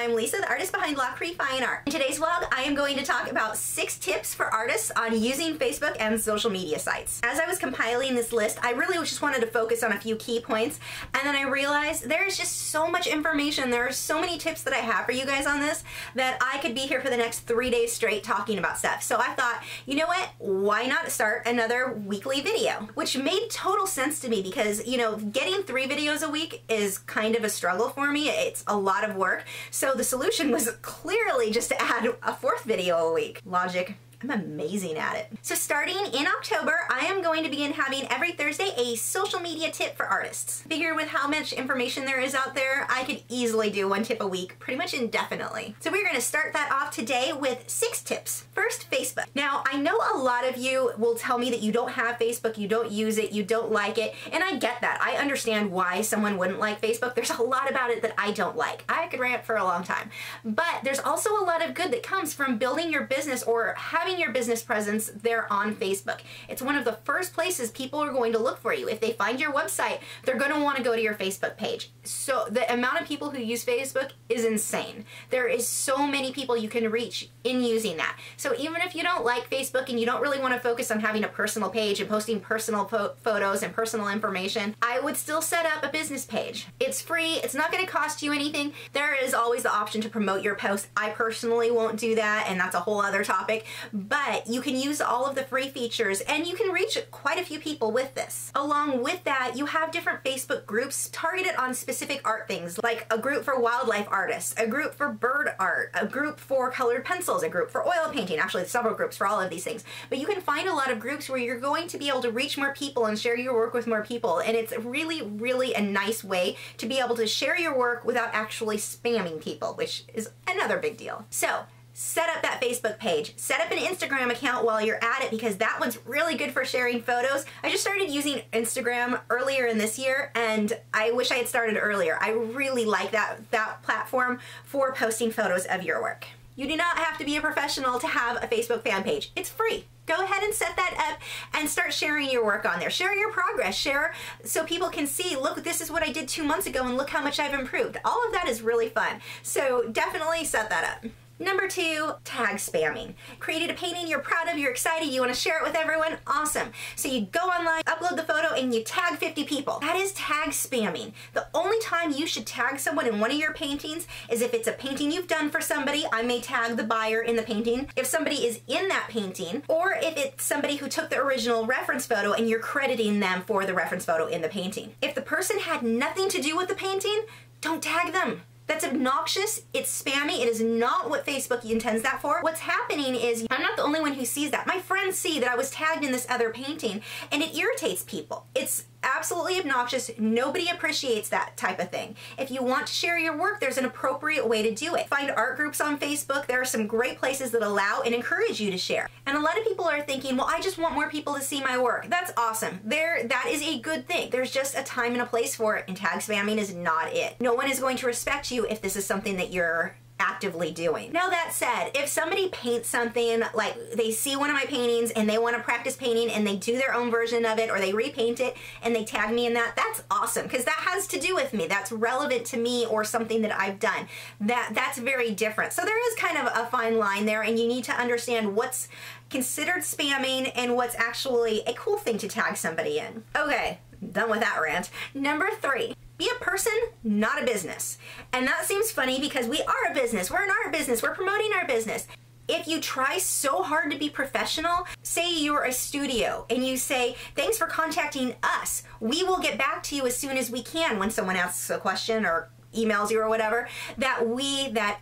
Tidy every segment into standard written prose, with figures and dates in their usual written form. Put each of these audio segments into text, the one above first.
I'm Lisa, the artist behind Lachri Fine Art. In today's vlog, I am going to talk about 6 tips for artists on using Facebook and social media sites. As I was compiling this list, I really just wanted to focus on a few key points, and then I realized there's just so much information, there are so many tips that I have for you guys on this, that I could be here for the next 3 days straight talking about stuff. So I thought, you know what, why not start another weekly video? Which made total sense to me because, you know, getting 3 videos a week is kind of a struggle for me. It's a lot of work. So the solution was clearly just to add a 4th video a week. Logic. I'm amazing at it. So starting in October, I am going to begin having every Thursday a social media tip for artists. Figure with how much information there is out there, I could easily do 1 tip a week, pretty much indefinitely. So we're going to start that off today with 6 tips. First, Facebook. Now, I know a lot of you will tell me that you don't have Facebook, you don't use it, you don't like it, and I get that. I understand why someone wouldn't like Facebook. There's a lot about it that I don't like. I could rant for a long time. But there's also a lot of good that comes from building your business or having your business presence there on Facebook. It's one of the first places people are going to look for you. If they find your website, they're going to want to go to your Facebook page. So the amount of people who use Facebook is insane. There is so many people you can reach in using that. So even if you don't like Facebook and you don't really want to focus on having a personal page and posting personal photos and personal information, I would still set up a business page. It's free. It's not going to cost you anything. There is always the option to promote your post. I personally won't do that, and that's a whole other topic, but you can use all of the free features and you can reach quite a few people with this. Along with that, you have different Facebook groups targeted on specific art things, like a group for wildlife artists, a group for bird art, a group for colored pencils, a group for oil painting. Actually, several groups for all of these things. But you can find a lot of groups where you're going to be able to reach more people and share your work with more people. And it's really, really a nice way to be able to share your work without actually spamming people, which is another big deal. So, set up that Facebook page. Set up an Instagram account while you're at it because that one's really good for sharing photos. I just started using Instagram earlier in this year and I wish I had started earlier. I really like that platform for posting photos of your work. You do not have to be a professional to have a Facebook fan page. It's free. Go ahead and set that up and start sharing your work on there. Share your progress. Share so people can see, look, this is what I did 2 months ago and look how much I've improved. All of that is really fun. So definitely set that up. Number 2, tag spamming. Created a painting you're proud of, you're excited, you want to share it with everyone, awesome. So you go online, upload the photo, and you tag 50 people. That is tag spamming. The only time you should tag someone in one of your paintings is if it's a painting you've done for somebody. I may tag the buyer in the painting. If somebody is in that painting, or if it's somebody who took the original reference photo and you're crediting them for the reference photo in the painting. If the person had nothing to do with the painting, don't tag them. That's obnoxious, it's spammy, it is not what Facebook intends that for. What's happening is, I'm not the only one who sees that. My friends see that I was tagged in this other painting and it irritates people. It's absolutely obnoxious. Nobody appreciates that type of thing. If you want to share your work, there's an appropriate way to do it. Find art groups on Facebook. There are some great places that allow and encourage you to share. And a lot of people are thinking, well, I just want more people to see my work. That's awesome. That is a good thing. There's just a time and a place for it, and tag spamming is not it. No one is going to respect you if this is something that you're actively doing. Now that said, if somebody paints something, like they see one of my paintings and they want to practice painting and they do their own version of it or they repaint it and they tag me in that, that's awesome because that has to do with me. That's relevant to me or something that I've done. That's very different. So there is kind of a fine line there and you need to understand what's considered spamming and what's actually a cool thing to tag somebody in. Okay, done with that rant. Number 3. Be a person, not a business. And that seems funny because we are a business. We're an art business. We're promoting our business. If you try so hard to be professional, say you're a studio and you say, thanks for contacting us. We will get back to you as soon as we can when someone asks a question or emails you or whatever, that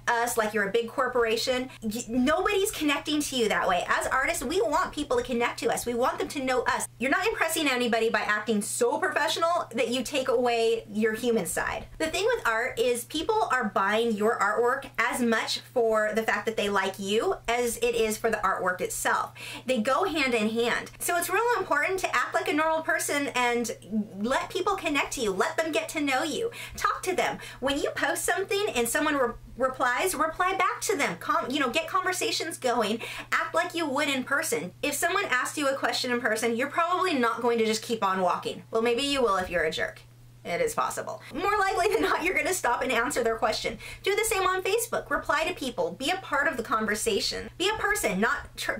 us, like you're a big corporation, nobody's connecting to you that way. As artists, we want people to connect to us. We want them to know us. You're not impressing anybody by acting so professional that you take away your human side. The thing with art is people are buying your artwork as much for the fact that they like you as it is for the artwork itself. They go hand in hand. So it's real important to act like a normal person and let people connect to you. Let them get to know you. Talk to them. When you post something and someone replies, reply back to them. Get conversations going. Act like you would in person. If someone asks you a question in person, you're probably not going to just keep on walking. Well, maybe you will if you're a jerk. It is possible. More likely than not, you're gonna stop and answer their question. Do the same on Facebook. Reply to people. Be a part of the conversation. Be a person,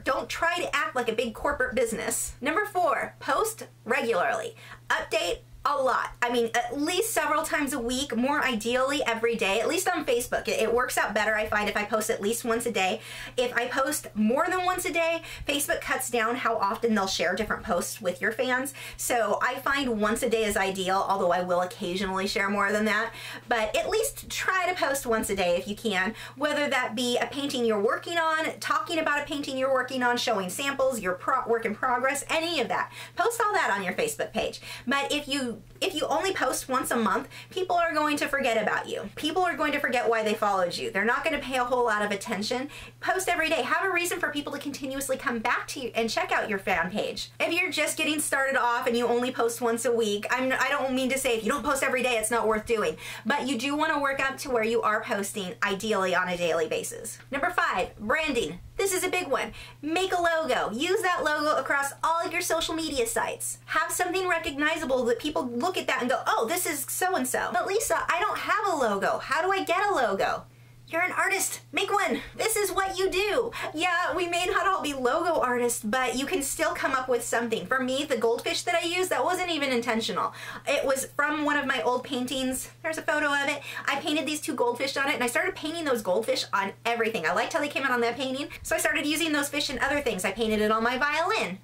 don't try to act like a big corporate business. Number 4, post regularly. Update a lot. I mean, at least several times a week, more ideally every day, at least on Facebook. It works out better, I find, if I post at least once a day. If I post more than once a day, Facebook cuts down how often they'll share different posts with your fans. So I find once a day is ideal, although I will occasionally share more than that. But at least try to post once a day if you can, whether that be a painting you're working on, talking about a painting you're working on, showing samples, your work in progress, any of that. Post all that on your Facebook page. But if you only post once a month, people are going to forget about you. People are going to forget why they followed you. They're not going to pay a whole lot of attention. Post every day. Have a reason for people to continuously come back to you and check out your fan page. If you're just getting started off and you only post once a week, I don't mean to say if you don't post every day, it's not worth doing. But you do want to work up to where you are posting, ideally on a daily basis. Number 5, branding. This is a big one. Make a logo. Use that logo across all of your social media sites. Have something recognizable that people look at that and go, oh, this is so-and-so. But Lisa, I don't have a logo. How do I get a logo? You're an artist. Make one. This is what you do. Yeah, we may not all be logo artists, but you can still come up with something. For me, the goldfish that I used, that wasn't even intentional. It was from one of my old paintings. There's a photo of it. I painted these 2 goldfish on it, and I started painting those goldfish on everything. I liked how they came out on that painting, so I started using those fish in other things. I painted it on my violin.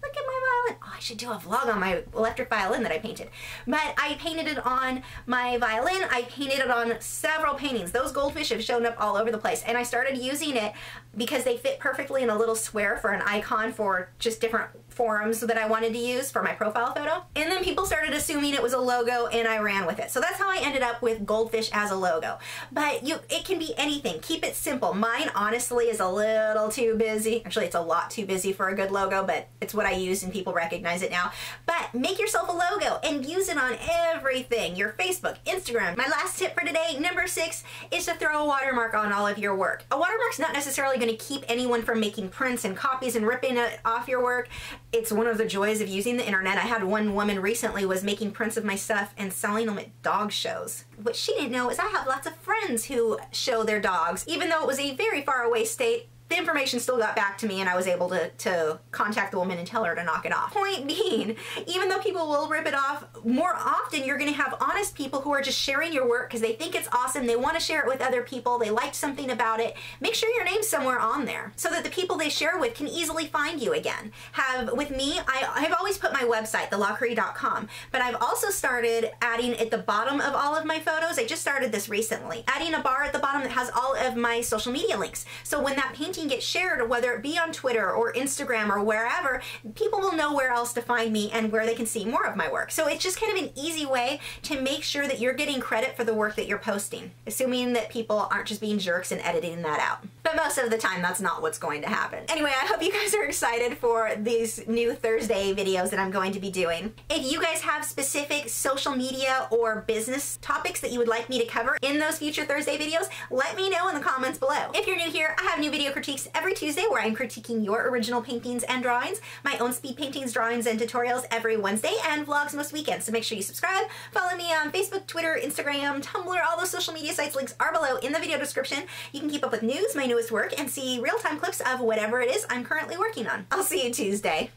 Look at my violin. Oh, I should do a vlog on my electric violin that I painted. But I painted it on my violin. I painted it on several paintings. Those goldfish have shown up all over the place. And I started using it because they fit perfectly in a little square for an icon for just different forums that I wanted to use for my profile photo. And then people started assuming it was a logo and I ran with it. So that's how I ended up with goldfish as a logo. But it can be anything. Keep it simple. Mine honestly is a little too busy. Actually, it's a lot too busy for a good logo, but it's what I use and people recognize it now. But make yourself a logo and use it on everything. Your Facebook, Instagram. My last tip for today, number 6, is to throw a watermark on all of your work. A watermark's not necessarily going to keep anyone from making prints and copies and ripping it off your work. It's one of the joys of using the internet. I had one woman recently was making prints of my stuff and selling them at dog shows. What she didn't know is I have lots of friends who show their dogs. Even though it was a very far away state, the information still got back to me and I was able to contact the woman and tell her to knock it off. Point being, even though people will rip it off, more often you're going to have honest people who are just sharing your work because they think it's awesome, they want to share it with other people, they liked something about it. Make sure your name's somewhere on there so that the people they share with can easily find you again. With me, I've always put my website, thelachri.com, but I've also started adding at the bottom of all of my photos, I just started this recently, adding a bar at the bottom that has all of my social media links. So when that painting gets shared, whether it be on Twitter or Instagram or wherever, people will know where else to find me and where they can see more of my work. So it's just kind of an easy way to make sure that you're getting credit for the work that you're posting, assuming that people aren't just being jerks and editing that out. But most of the time, that's not what's going to happen. Anyway, I hope you guys are excited for these new Thursday videos that I'm going to be doing. If you guys have specific social media or business topics that you would like me to cover in those future Thursday videos, let me know in the comments below. If you're new here, I have new video critiques every Tuesday where I'm critiquing your original paintings and drawings, my own speed paintings, drawings, and tutorials every Wednesday, and vlogs most weekends. So make sure you subscribe, follow me on Facebook, Twitter, Instagram, Tumblr, all those social media sites. Links are below in the video description. You can keep up with news, my newest work, and see real-time clips of whatever it is I'm currently working on. I'll see you Tuesday.